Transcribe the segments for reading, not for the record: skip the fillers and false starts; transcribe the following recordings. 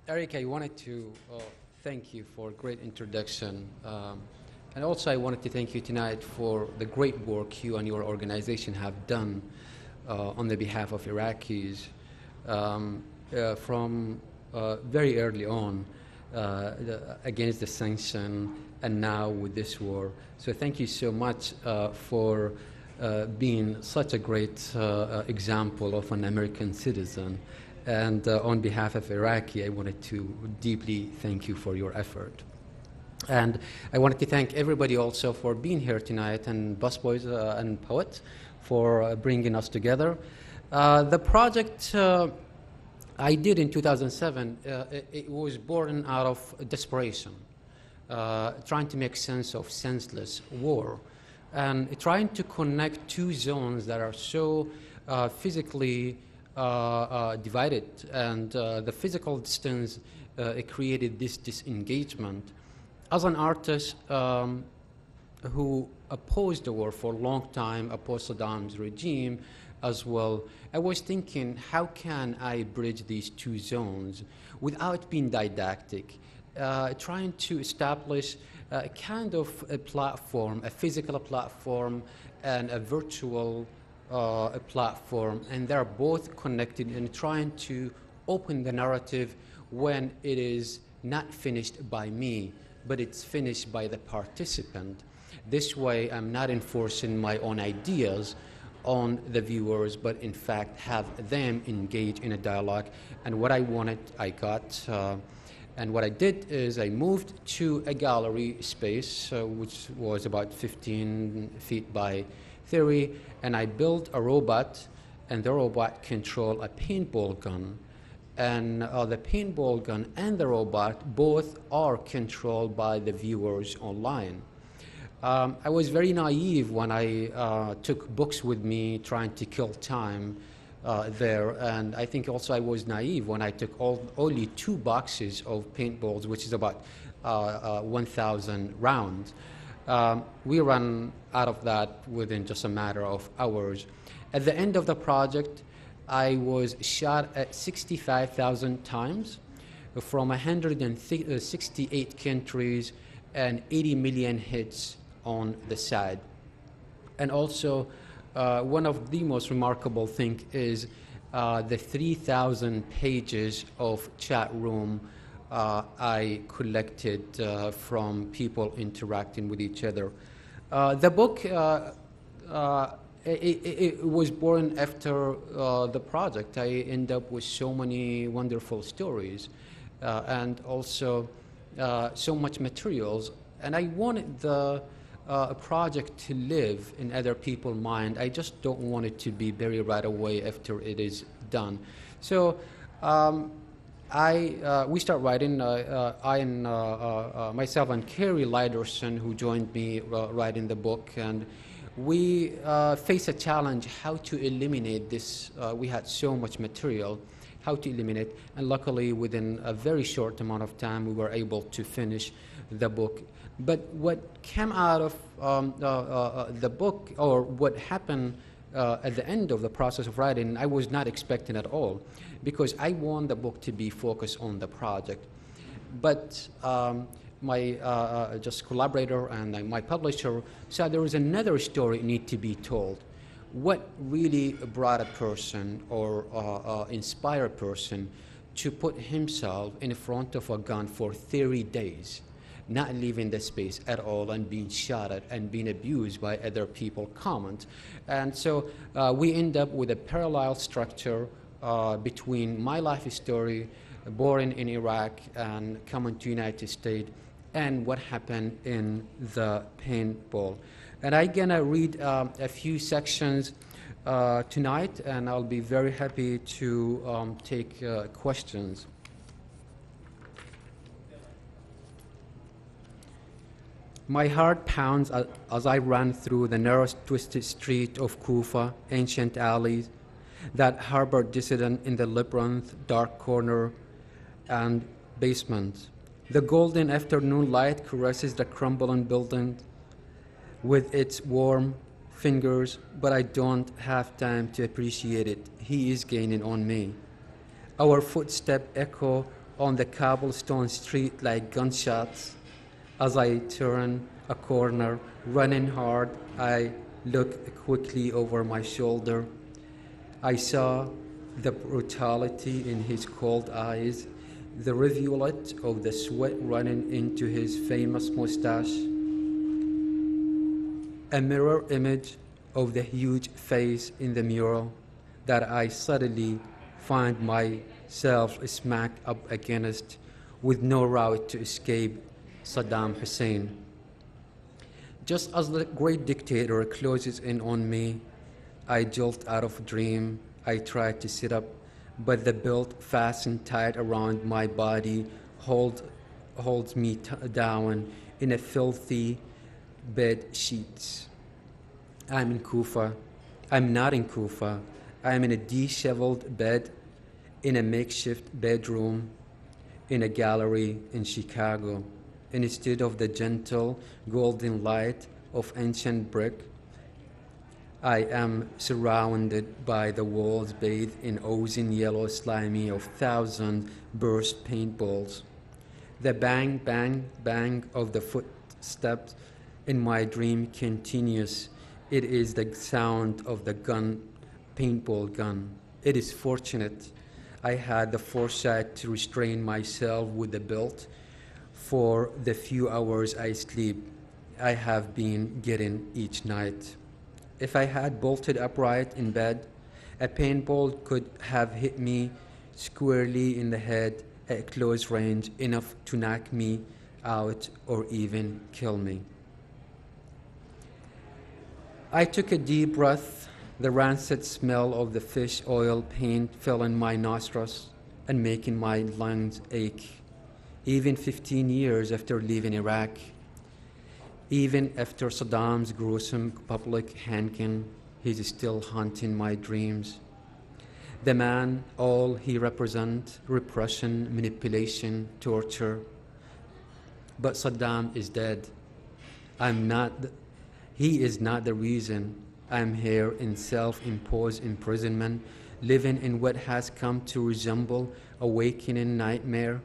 Eric, I wanted to thank you for a great introduction. And also I wanted to thank you tonight for the great work you and your organization have done on the behalf of Iraqis from very early on against the sanction and now with this war. So thank you so much for being such a great example of an American citizen. And on behalf of Iraqi, I wanted to deeply thank you for your effort. And I wanted to thank everybody also for being here tonight, and busboys and poets for bringing us together. The project I did in 2007, it was born out of desperation, trying to make sense of senseless war, and trying to connect two zones that are so physically divided, and the physical distance it created this disengagement. As an artist who opposed the war for a long time, opposed Saddam's regime as well, I was thinking, how can I bridge these two zones without being didactic, trying to establish a kind of a platform, a physical platform and a virtual a platform, and they're both connected, and trying to open the narrative when it is not finished by me, but it's finished by the participant. This way, I'm not enforcing my own ideas on the viewers, but in fact have them engage in a dialogue. And what I wanted, I got. And what I did is I moved to a gallery space, which was about 15 feet by 30, and I built a robot, and the robot controlled a paintball gun. And the paintball gun and the robot both are controlled by the viewers online. I was very naive when I took books with me trying to kill time there, and I think also I was naive when I took only 2 boxes of paintballs, which is about 1,000 rounds. We ran out of that within just a matter of hours. At the end of the project, I was shot at 65,000 times from 168 countries and 80 million hits on the side. And also, one of the most remarkable things is the 3,000 pages of chat room I collected from people interacting with each other. The book it was born after the project. I end up with so many wonderful stories and also so much materials. And I wanted the project to live in other people's mind. I just don't want it to be buried right away after it is done. So we start writing. I and myself and Carrie Liderson, who joined me writing the book, and we face a challenge how to eliminate this. We had so much material, how to eliminate, and luckily within a very short amount of time we were able to finish the book. But what came out of the book, or what happened at the end of the process of writing, I was not expecting at all, because I want the book to be focused on the project. But my just collaborator and my publisher said there is another story need to be told. What really brought a person or inspired a person to put himself in front of a gun for 30 days, not leaving the space at all, and being shot at and being abused by other people comment. And so we end up with a parallel structure between my life story, born in Iraq and coming to United States, and what happened in the paintball. And I'm gonna read a few sections tonight, and I'll be very happy to take questions. My heart pounds as I run through the narrow, twisted street of Kufa, ancient alleys that harbor dissident in the labyrinth, dark corner, and basement. The golden afternoon light caresses the crumbling building with its warm fingers, but I don't have time to appreciate it. He is gaining on me. Our footsteps echo on the cobblestone street like gunshots. As I turn a corner, running hard, I look quickly over my shoulder. I saw the brutality in his cold eyes, the rivulet of the sweat running into his famous mustache, a mirror image of the huge face in the mirror that I suddenly find myself smacked up against with no route to escape Saddam Hussein. Just as the great dictator closes in on me, I jolt out of a dream. I try to sit up, but the belt fastened tight around my body holds me down in a filthy bed sheets. I'm in Kufa. I'm not in Kufa. I'm in a disheveled bed in a makeshift bedroom in a gallery in Chicago. Instead of the gentle golden light of ancient brick, I am surrounded by the walls bathed in oozing yellow slimy of thousand burst paintballs. The bang, bang, bang of the footsteps in my dream continues. It is the sound of the gun, paintball gun. It is fortunate I had the foresight to restrain myself with the belt for the few hours I sleep I have been getting each night. If I had bolted upright in bed, a paintball could have hit me squarely in the head at close range, enough to knock me out or even kill me. I took a deep breath. The rancid smell of the fish oil paint fell in my nostrils and making my lungs ache. Even 15 years after leaving Iraq, even after Saddam's gruesome public hanging, he's still haunting my dreams. The man, all he represents, repression, manipulation, torture. But Saddam is dead. He is not the reason I'm here in self-imposed imprisonment, living in what has come to resemble a wakening nightmare.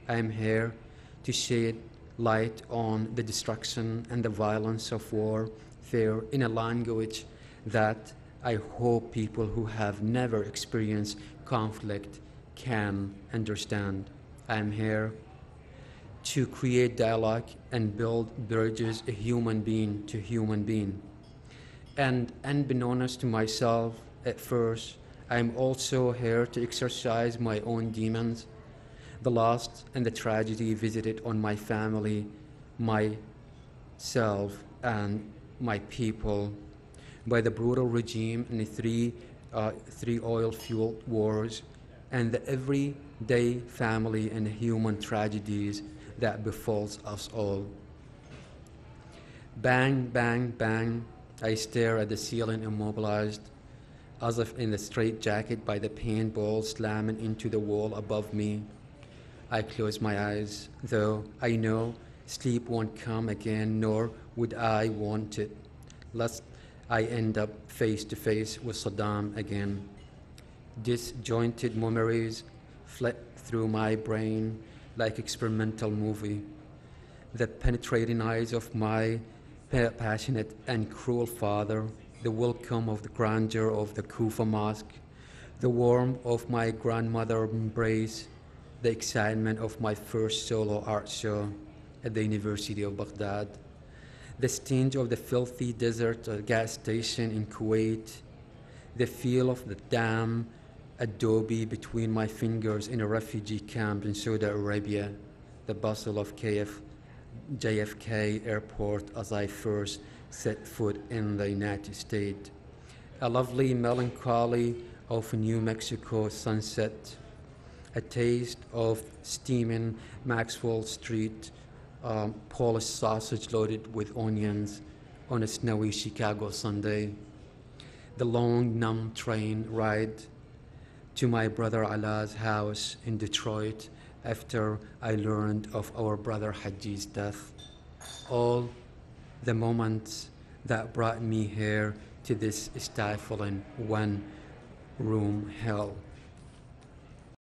I'm here to shed light on the destruction and the violence of warfare in a language that I hope people who have never experienced conflict can understand. I'm here to create dialogue and build bridges, a human being to human being. And unbeknownst to myself at first, I'm also here to exorcise my own demons, the loss and the tragedy visited on my family, myself, and my people by the brutal regime and the three oil-fueled wars, and the everyday family and human tragedies that befalls us all. Bang, bang, bang, I stare at the ceiling immobilized, as if in a straitjacket by the paintball slamming into the wall above me. I close my eyes, though I know sleep won't come again, nor would I want it, lest I end up face to face with Saddam again. Disjointed memories fled through my brain like experimental movie. The penetrating eyes of my passionate and cruel father, the welcome of the grandeur of the Kufa mosque, the warmth of my grandmother's embrace, the excitement of my first solo art show at the University of Baghdad, the stench of the filthy desert gas station in Kuwait, the feel of the damn adobe between my fingers in a refugee camp in Saudi Arabia, the bustle of JFK airport as I first set foot in the United States, a lovely melancholy of New Mexico sunset, a taste of steaming Maxwell Street Polish sausage loaded with onions on a snowy Chicago Sunday, the long, numb train ride to my brother Ala's house in Detroit after I learned of our brother Haji's death. All the moments that brought me here to this stifling one-room hell.